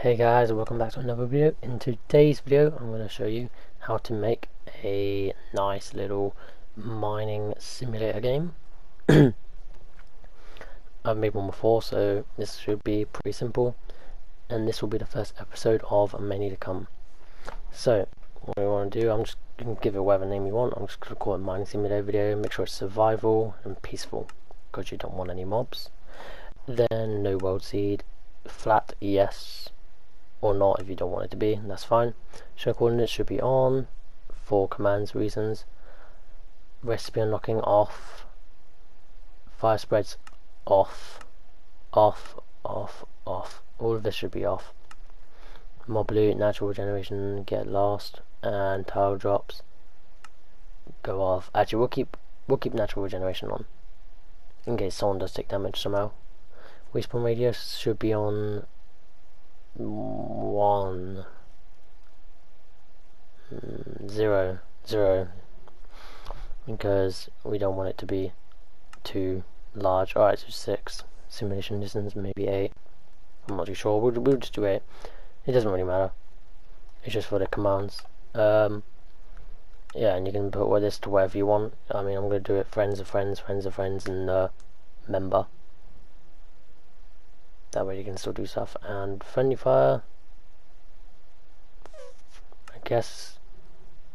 Hey guys, welcome back to another video. In today's video I'm going to show you how to make a nice little mining simulator game. I've made one before, so this should be pretty simple, and this will be the first episode of many to come. So what we want to do, I'm just going to give it whatever name you want. I'm just going to call it mining simulator video. Make sure it's survival and peaceful, because you don't want any mobs. Then no world seed, flat yes or not if you don't want it to be, that's fine. Show coordinates should be on for commands reasons. Recipe unlocking off. Fire spreads off. Off. All of this should be off. Mob loot, natural regeneration get last, and tile drops go off. Actually we'll keep natural regeneration on in case someone does take damage somehow. Respawn radius should be on 0 because we don't want it to be too large. Alright, so 6. Simulation distance maybe 8. I'm not too sure. We'll just do 8. It doesn't really matter. It's just for the commands. Yeah, and you can put this to wherever you want. I mean, I'm going to do it friends of friends, and member. That way you can still do stuff. And friendly fire, I guess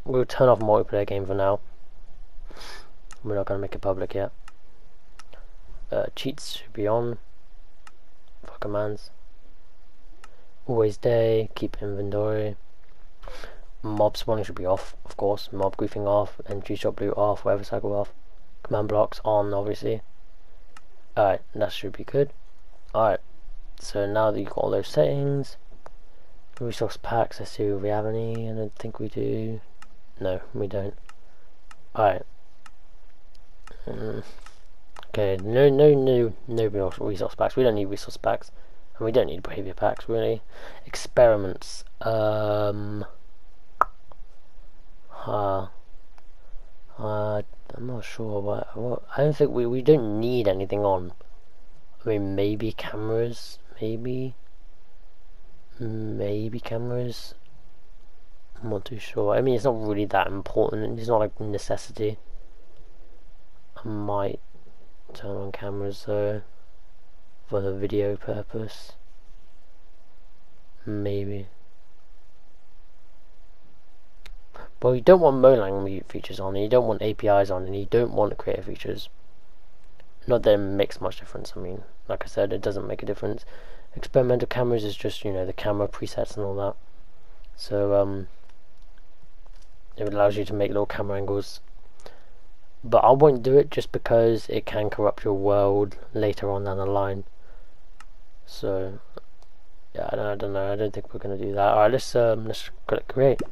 we'll turn off multiplayer game for now. We're not going to make it public yet. Cheats should be on for commands. Always day, keep inventory. Mob spawning should be off, of course. Mob griefing off, entry shop loot off, weather cycle off. Command blocks on, obviously. Alright, that should be good. Alright. So now that you've got all those settings, resource packs, let's see if we have any. I don't think we do. No, we don't. Alright. Okay, no resource packs. We don't need resource packs. And we don't need behavior packs, really. Experiments. I'm not sure what I don't think we don't need anything on. I mean, maybe cameras, maybe cameras. I'm not too sure. I mean, it's not really that important. It's not like a necessity. I might turn on cameras though for the video purpose. Maybe. But you don't want Molang features on, and you don't want APIs on, and you don't want creator features. Not that it makes much difference. I mean, like I said, it doesn't make a difference. Experimental cameras is just, you know, the camera presets and all that. So it allows you to make little camera angles. But I won't do it just because it can corrupt your world later on down the line. So yeah, I don't know. I don't think we're gonna do that. Alright, let's click create.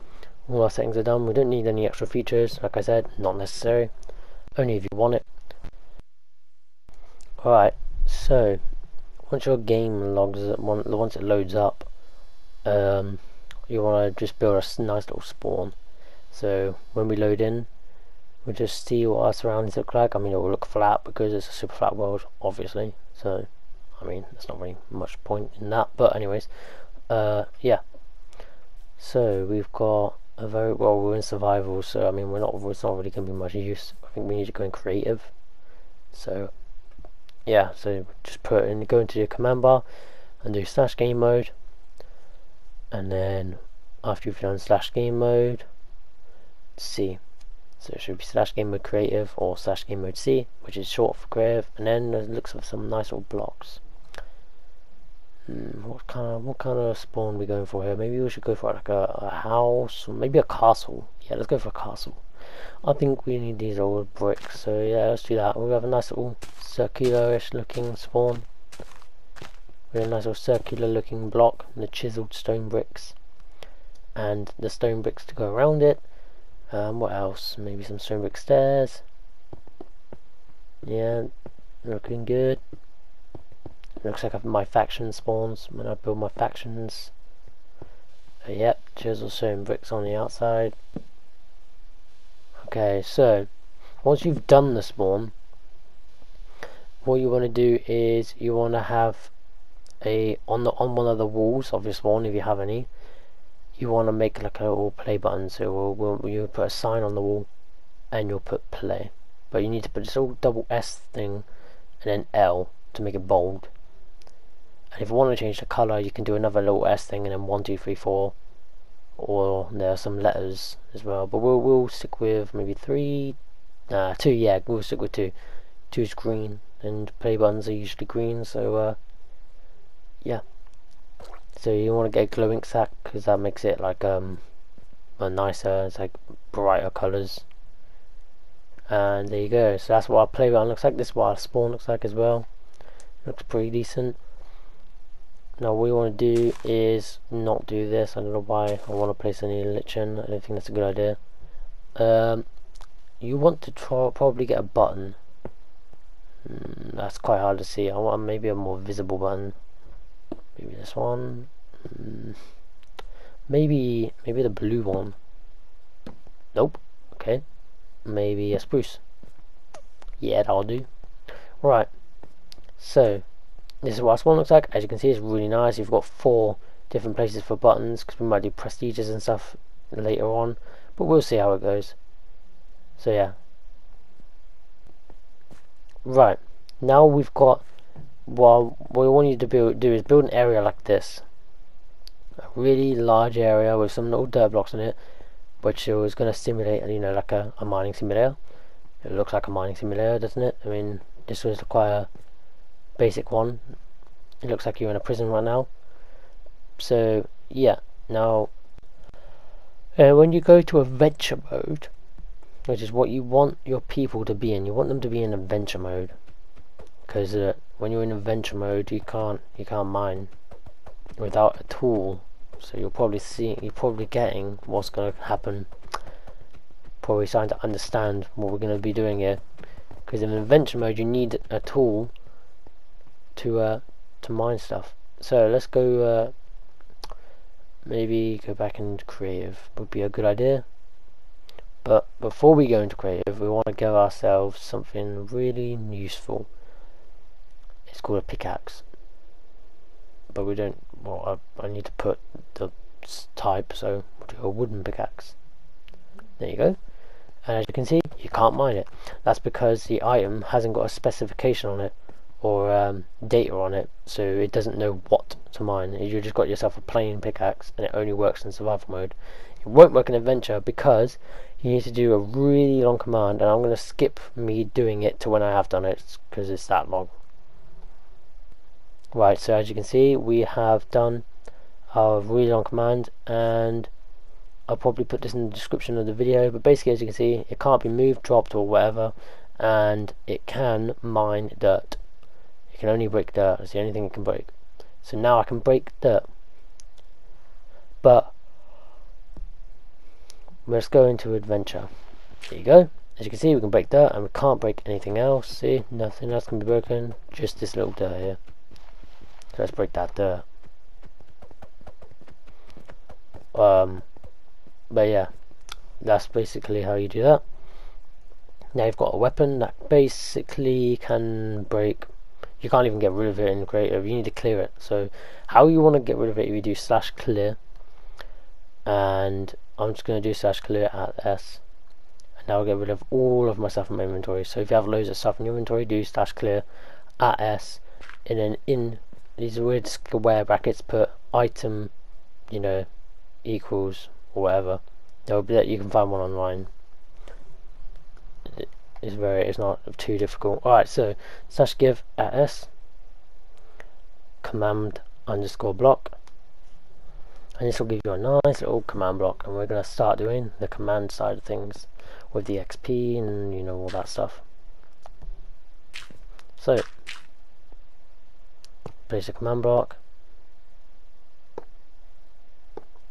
All our settings are done. We don't need any extra features. Like I said, not necessary. Only if you want it. Alright, so once your game once it loads up, you want to just build a nice little spawn. So when we load in, we'll just see what our surroundings look like. I mean, it will look flat because it's a super flat world, obviously. So, I mean, there's not really much point in that. But anyways, yeah. So we've got a we're in survival. So I mean, it's not really going to be much use. I think we need to go in creative. So yeah, so just go into your command bar and do /Gamemode, and then after you've done /Gamemode C, so it should be /Gamemode creative or /Gamemode C, which is short for creative, and then it looks like some nice little blocks. What kind of spawn are we going for here? Maybe we should go for like a house, or maybe a castle. Yeah, let's go for a castle. I think we need these old bricks, so yeah, let's do that. We'll have a nice little circular-ish looking spawn with a nice little circular looking block and the chiseled stone bricks and the stone bricks to go around it. What else? Maybe some stone brick stairs. Yeah, looking good. Looks like my faction spawns when I build my factions. Yep, chisel stone bricks on the outside. Okay, so once you've done the spawn, what you want to do is you want to have on one of the walls of your spawn, if you have any, you want to make like a little play button. So you put a sign on the wall and you'll put play, but you need to put this little double S thing and then L to make it bold. And if you want to change the color, you can do another little S thing and then 1 2 3 4, or there are some letters as well, but we'll stick with maybe 2. Yeah, we'll stick with 2. 2 is green, and play buttons are usually green, so yeah. So you want to get a glowing sack because that makes it like a nicer, it's like brighter colors. And there you go. So that's what our play button looks like. This is what our spawn looks like as well. Looks pretty decent. Now what we want to do is not do this. I don't know why I want to place any lichen. I don't think that's a good idea. You want to probably get a button. That's quite hard to see. I want maybe a more visible button. Maybe this one. Maybe the blue one. Nope. Okay. Maybe a spruce. Yeah, that'll do. Right. So this is what our spawn looks like. As you can see, it's really nice. You've got 4 different places for buttons because we might do prestiges and stuff later on, but we'll see how it goes. So yeah. Right. Now we've got, well, what we want you to do is build an area like this. A really large area with some little dirt blocks in it, which is going to simulate, you know, like a mining simulator. It looks like a mining simulator, doesn't it? I mean, this was quite a basic one. It looks like you're in a prison right now. So yeah, now when you go to adventure mode, which is what you want your people to be in, you want them to be in adventure mode, because when you're in adventure mode, you can't mine without a tool. So you're probably getting what's going to happen. Probably starting to understand what we're going to be doing here, because in adventure mode you need a tool to mine stuff. So let's go. Maybe go back into creative would be a good idea. But before we go into creative, we want to give ourselves something really useful. It's called a pickaxe. But we don't. Well, I need to put the type, so we'll do a wooden pickaxe. There you go. And as you can see, you can't mine it. That's because the item hasn't got a specification on it, or data on it, so it doesn't know what to mine. You just got yourself a plain pickaxe, and it only works in survival mode. It won't work in adventure because you need to do a really long command, and I'm going to skip me doing it to when I have done it because it's that long. Right, so as you can see, we have done our really long command, and I'll probably put this in the description of the video, but basically as you can see, it can't be moved, dropped or whatever, and it can mine dirt. It can only break dirt. It's the only thing it can break. So now I can break dirt, but let's go into adventure. There you go. As you can see, we can break dirt, and we can't break anything else. See, nothing else can be broken, just this little dirt here. So let's break that dirt. But yeah, that's basically how you do that. Now you've got a weapon that basically can break. You can't even get rid of it in creative. You need to clear it. So how you want to get rid of it, if you do /clear, and I'm just going to do /clear at S, and now I'll get rid of all of my stuff in my inventory. So if you have loads of stuff in your inventory, do /clear at S, and then in these weird square brackets put item, you know, equals or whatever. There'll be that. You can find one online. It's not too difficult. Alright, so /give at S command_block, and this will give you a nice little command block, and we're going to start doing the command side of things with the XP and you know all that stuff. So place a command block.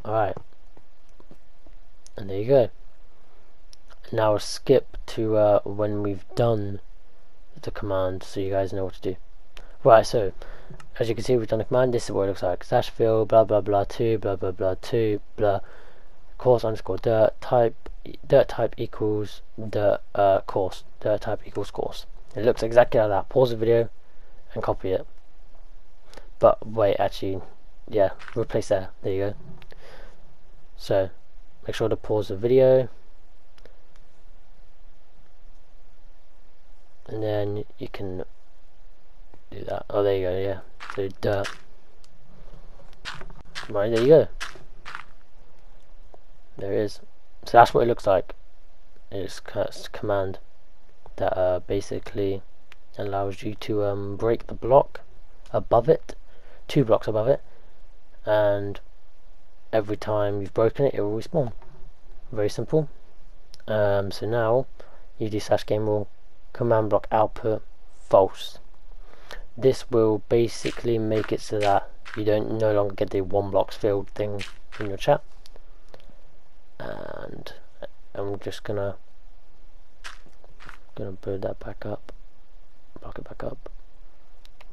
Alright, and there you go. Now skip to when we've done the command, so you guys know what to do. Right, so as you can see, we've done the command. This is what it looks like: /fill blah blah blah 2 blah blah blah 2 blah coarse_dirt type equals dirt coarse, dirt type equals coarse. It looks exactly like that. Pause the video and copy it. but wait, actually, yeah, replace there. There you go. So make sure to pause the video, and then you can do that. Oh, there you go. Yeah, so dirt. Right, there you go. There it is. So that's what it looks like. It's a command that basically allows you to break the block above it, 2 blocks above it, and every time you've broken it, it will respawn. Very simple. So now you do /Gamerule command block output false. This will basically make it so that you don't no longer get the 1 blocks filled thing in your chat. And I'm just gonna build that back up, block it back up.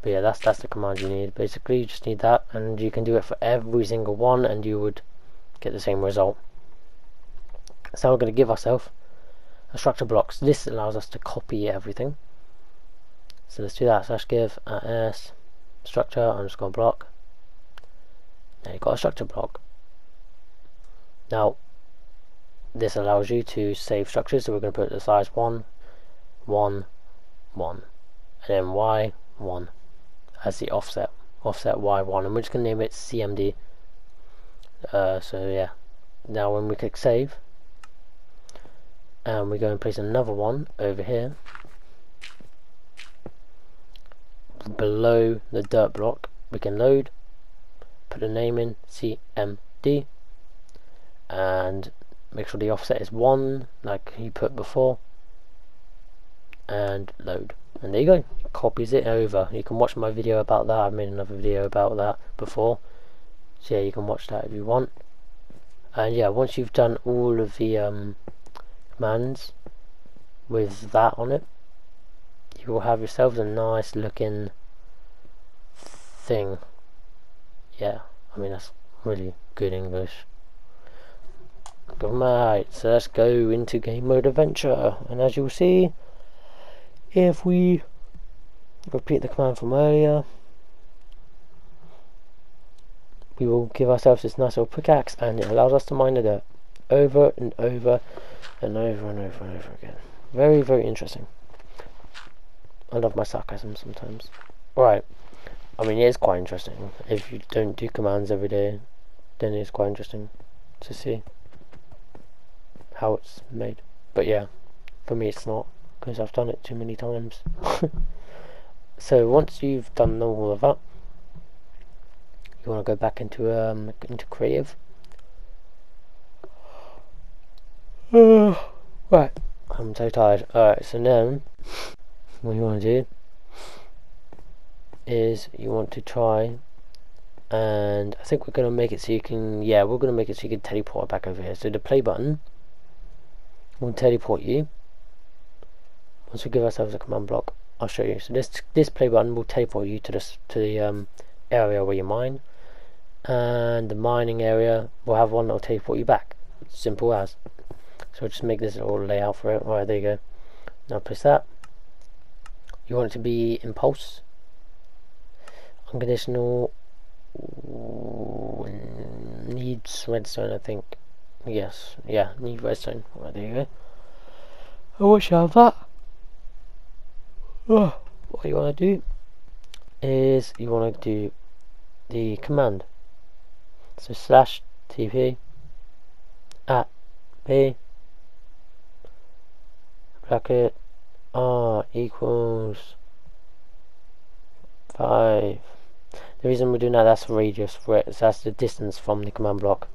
But yeah, that's the command you need. Basically, you just need that, and you can do it for every single one, and you would get the same result. So we're going to give ourselves a structure blocks. This allows us to copy everything. So let's do that. /give @s structure underscore block. Now you've got a structure block. Now this allows you to save structures, so we're going to put the size 1, 1, 1, and then y 1 as the offset y1, and we're just going to name it CMD. So yeah, now when we click save, and we go and place another one over here below the dirt block, we can load, put the name in CMD, and make sure the offset is 1 like you put before, and load, and there you go. It copies it over. You can watch my video about that. I've made another video about that before, so yeah, you can watch that if you want. And yeah, once you've done all of the commands with that on it, you will have yourselves a nice looking thing. Yeah, I mean, that's really good English. Right, so let's go into game mode adventure, and as you will see, if we repeat the command from earlier, we will give ourselves this nice little pickaxe, and it allows us to mine the dirt over and over and over and over and over again. Very, very interesting. I love my sarcasm sometimes. Right, I mean, it is quite interesting. If you don't do commands every day, then it's quite interesting to see how it's made. But yeah, for me it's not, because I've done it too many times. So once you've done all of that, you want to go back into creative. Right, I'm so tired. Alright, so now what you want to do is you want to try, and I think we're going to make it so you can, yeah, we're going to make it so you can teleport back over here. So the play button will teleport you. Once we give ourselves a command block, I'll show you. So this play button will teleport you to the area where you mine, and the mining area will have one that will teleport you back. Simple as. So I'll just make this little layout for it. Right, there you go. Now press that. You want it to be impulse, unconditional, needs redstone, I think. Yes, yeah, need redstone. Right, there you go. I wish I have that. What you want to do is you want to do the command. So /tp @p bracket r equals 5. The reason we're doing that's the radius for it, so that's the distance from the command block.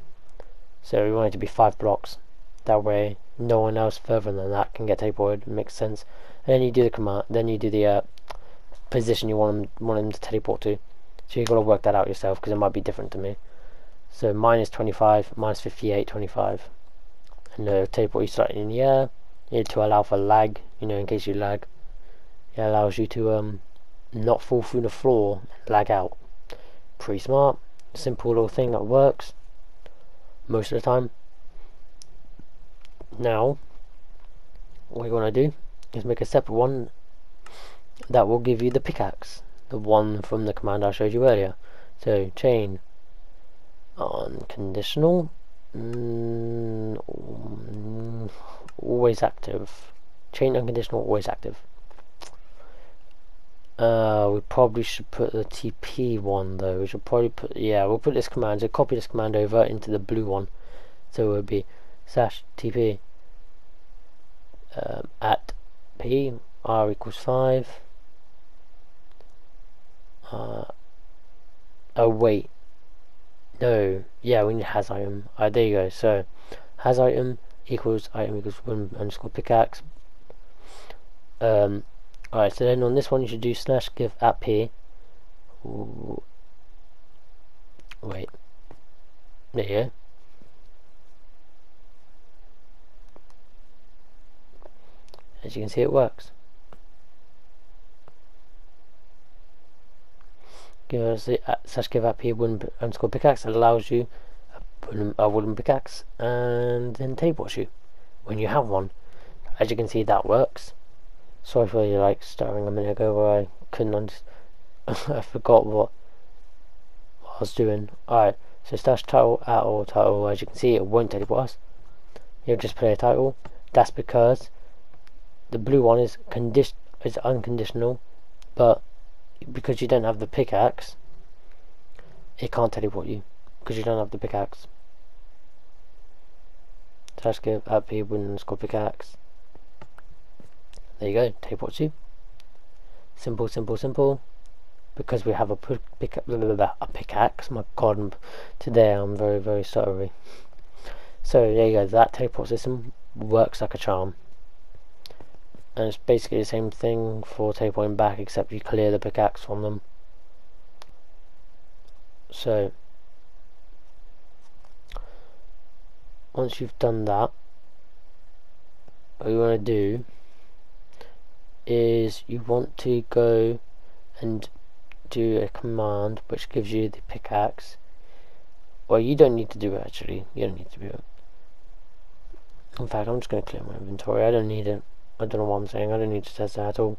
So we want it to be 5 blocks. That way no one else further than that can get teleported. It makes sense. And then you do the command, then you do the position you want them to teleport to. So you've got to work that out yourself, because it might be different to me. So mine is 25, mine is 58, 25. And the teleport you slightly in the air, to allow for lag, you know, in case you lag. It allows you to not fall through the floor and lag out. Pretty smart. Simple little thing that works most of the time. Now what you want to do is make a separate one that will give you the pickaxe, the one from the command I showed you earlier. So chain unconditional, always active. Chain unconditional, always active. We probably should put the TP one though. We should probably put, yeah, we'll put this command. So copy this command over into the blue one. So it would be /TP at P R equals 5. Oh wait, no, yeah, we need hasitem. There you go. So hasitem equals item equals _pickaxe. Alright, so then on this one you should do /give at P. Ooh. Wait, there you go. As you can see, it works. Give us the /give at P wooden _pickaxe. It allows you a wooden pickaxe and then teleports you when you have one. As you can see, that works. Sorry for you like stuttering a minute ago where I couldn't understand. I forgot what I was doing. Alright, so /title at or title, as you can see, it won't teleport us. You'll just play a title. That's because the blue one is unconditional, but because you don't have the pickaxe, it can't teleport you because you don't have the pickaxe. /give at P wooden _pickaxe. There you go, teleports you. Simple, simple, simple. Because we have a pickaxe. My god, today I'm very, very sorry. So there you go, that teleport system works like a charm. And it's basically the same thing for teleporting back, except you clear the pickaxe from them. So once you've done that, what you want to do is you want to go and do a command which gives you the pickaxe. Well, you don't need to do it actually. You don't need to do it. In fact, I'm just going to clear my inventory. I don't need it. I don't know what I'm saying. I don't need to test that at all.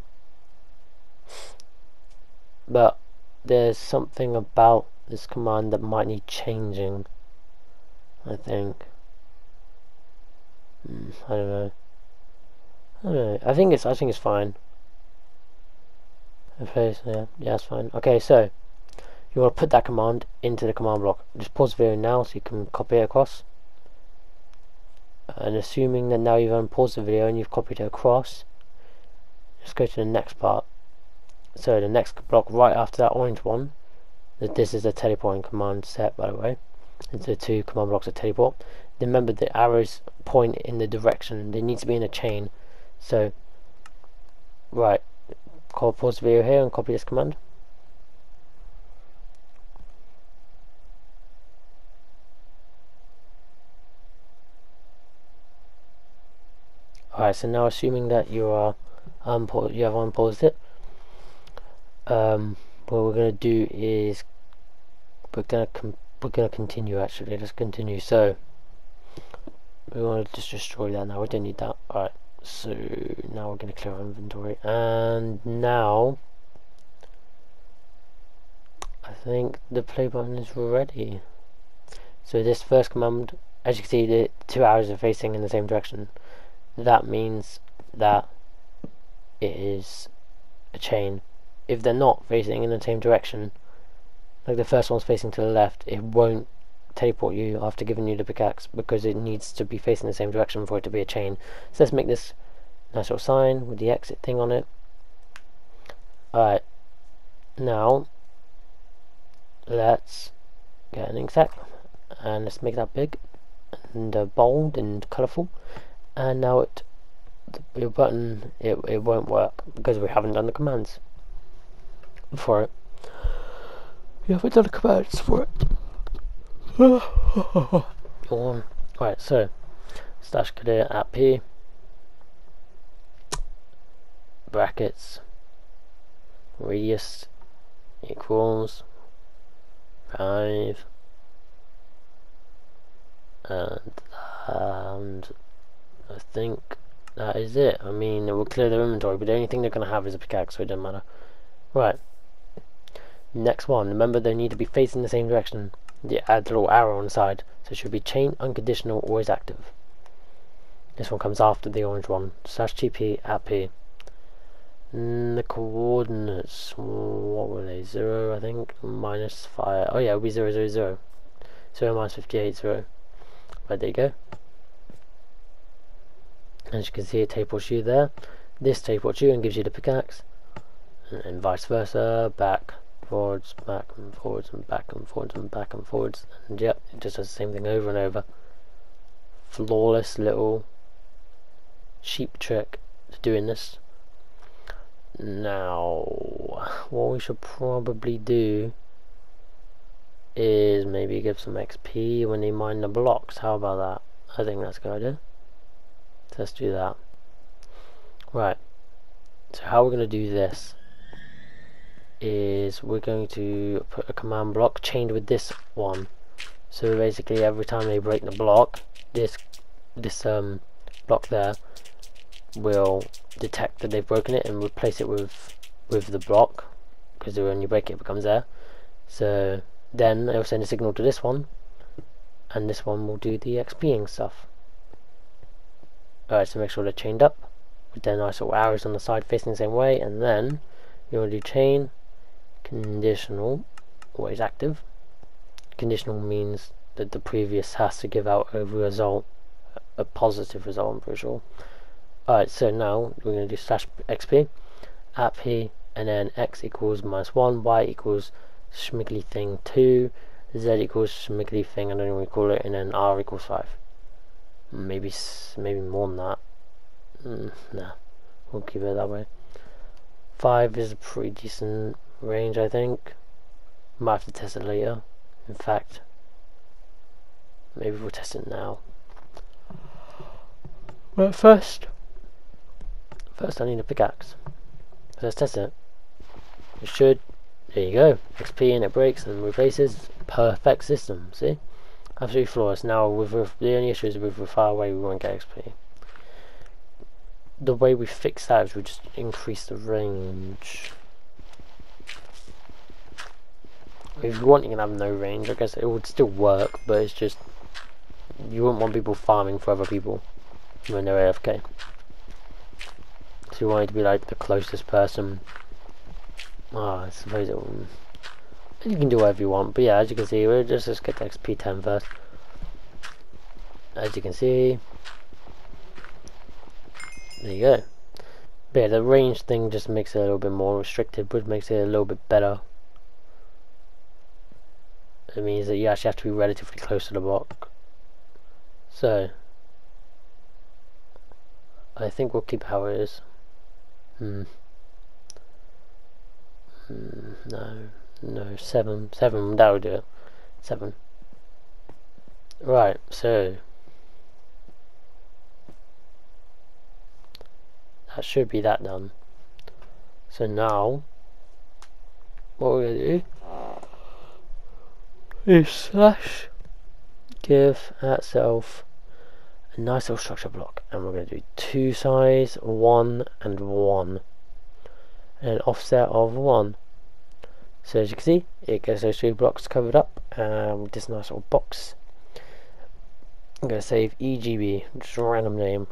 But there's something about this command that might need changing, I think. I don't know. I think it's fine. Okay, so yeah, it's fine. Okay, so you want to put that command into the command block. Just pause the video now so you can copy it across. And assuming that now you've unpaused the video and you've copied it across, just go to the next part. So the next block right after that orange one, this is the teleporting command set, by the way. It's the two command blocks of teleport. Remember the arrows point in the direction. They need to be in a chain. So right, pause the video here and copy this command. Alright, so now assuming that you are you have unpaused it, what we're gonna do is we're gonna continue. Actually, let's continue. So we want to just destroy that now. We don't need that. Alright, so now we're gonna clear our inventory, and now I think the play button is ready. So this first command, as you can see, the two arrows are facing in the same direction. That means that it is a chain. If they're not facing in the same direction, like the first one's facing to the left, it won't teleport you after giving you the pickaxe because it needs to be facing the same direction for it to be a chain. So let's make this nice little sign with the exit thing on it. Alright, now let's get an ink sac and let's make that big and bold and colourful. And now your button, it won't work because we haven't done the commands for it. We haven't done the commands for it. Right, so /clear at P brackets radius equals 5 and I think that is it. I mean, it will clear their inventory, but the only thing they're going to have is a pickaxe, so it doesn't matter. Right. Next one, remember they need to be facing the same direction. You add a little arrow on the side, so it should be chain unconditional always active. This one comes after the orange one. /tp at p. The coordinates, what were they? 0, I think, -5. Oh yeah, it'll be 0, 0, 0. 0 minus 58, 0. Right, there you go. As you can see, it teleports you there. This teleports you and gives you the pickaxe, and vice versa, back, forwards, back and forwards, and back and forwards, and back and forwards. And yep, it just does the same thing over and over. Flawless little sheep trick to doing this. Now, what we should probably do is maybe give some XP when they mine the blocks. How about that? I think that's a good idea. So let's do that. Right, so how we're going to do this is we're going to put a command block chained with this one. So basically every time they break the block, this block there will detect that they've broken it and replace it with the block, because when you break it, it becomes there. So then it'll send a signal to this one, and this one will do the XPing stuff. Alright, so make sure they're chained up with their nice little arrows on the side facing the same way, and then you want to do chain conditional always active. Conditional means that the previous has to give out a result, a positive result, I'm pretty sure. Alright, so now we're going to do /xp at p, and then x equals -1, y equals schmiggly thing 2, z equals schmiggly thing, I don't know what we call it, and then r equals 5. Maybe more than that. Nah, we'll keep it that way. 5 is a pretty decent range, I think. Might have to test it later. In fact, maybe we'll test it now. But first I need a pickaxe. So let's test it. It should. There you go. XP, and it breaks and replaces. Perfect system. See? Absolutely flawless. Now, the only issue is with far away we won't get XP. The way we fix that is we just increase the range. If you want, you can have no range. I guess it would still work, but it's just you wouldn't want people farming for other people when they're AFK. So you want it to be like the closest person. I suppose it will. You can do whatever you want, but yeah, as you can see, we'll just get to XP 10 first. As you can see, there you go. But yeah, the range thing just makes it a little bit more restricted, but makes it a little bit better. It means that you actually have to be relatively close to the block. So I think we'll keep how it is. No, 7, that'll do it. 7. Right, so that should be that done. So now what we're gonna do is give ourselves a nice little structure block, and we're going to do 2 size, 1 and 1, and an offset of 1. So as you can see, it gets those 2 blocks covered up with this nice little box. I'm going to save EGB, just a random name,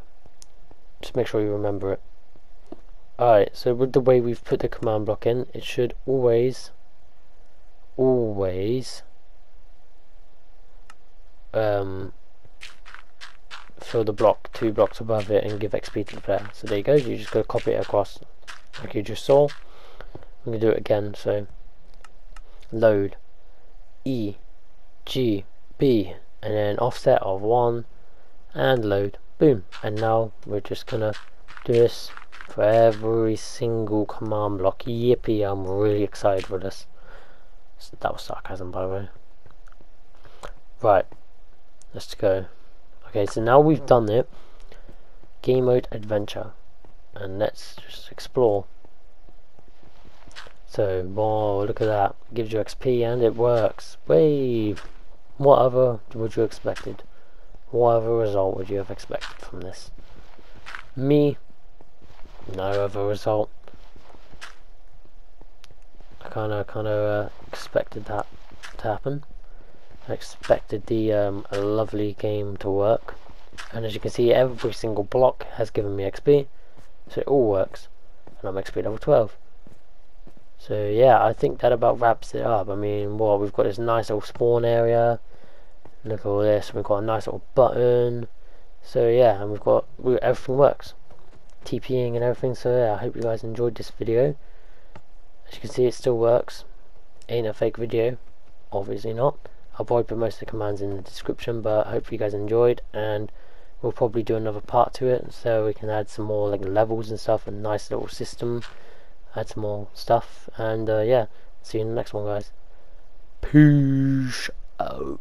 just make sure you remember it. Alright, so with the way we've put the command block in, it should always fill the block 2 blocks above it and give XP to the player. So there you go, you just go copy it across like you just saw. I'm going to do it again, so load E G B and then offset of 1 and load, boom. And now we're just going to do this for every single command block. Yippee, I'm really excited for this. So that was sarcasm, by the way. Right, let's go. Okay, so now we've done it, game mode adventure, and let's just explore. So, whoa, look at that, gives you XP and it works. Wave. What other would you expected? What other result would you have expected from this? Me, no other result. I kind of expected that to happen. I expected the lovely game to work, and as you can see, every single block has given me XP, so it all works, and I'm XP level 12. So yeah, I think that about wraps it up. I mean, well, we've got this nice little spawn area. Look at all this. We've got a nice little button. So yeah, and everything works, TPing and everything. So yeah, I hope you guys enjoyed this video. As you can see, it still works. Ain't a fake video, obviously not. I'll probably put most of the commands in the description, but I hope you guys enjoyed, and we'll probably do another part to it, so we can add some more like levels and stuff, and nice little system, add some more stuff, and yeah, see you in the next one, guys. Peace out.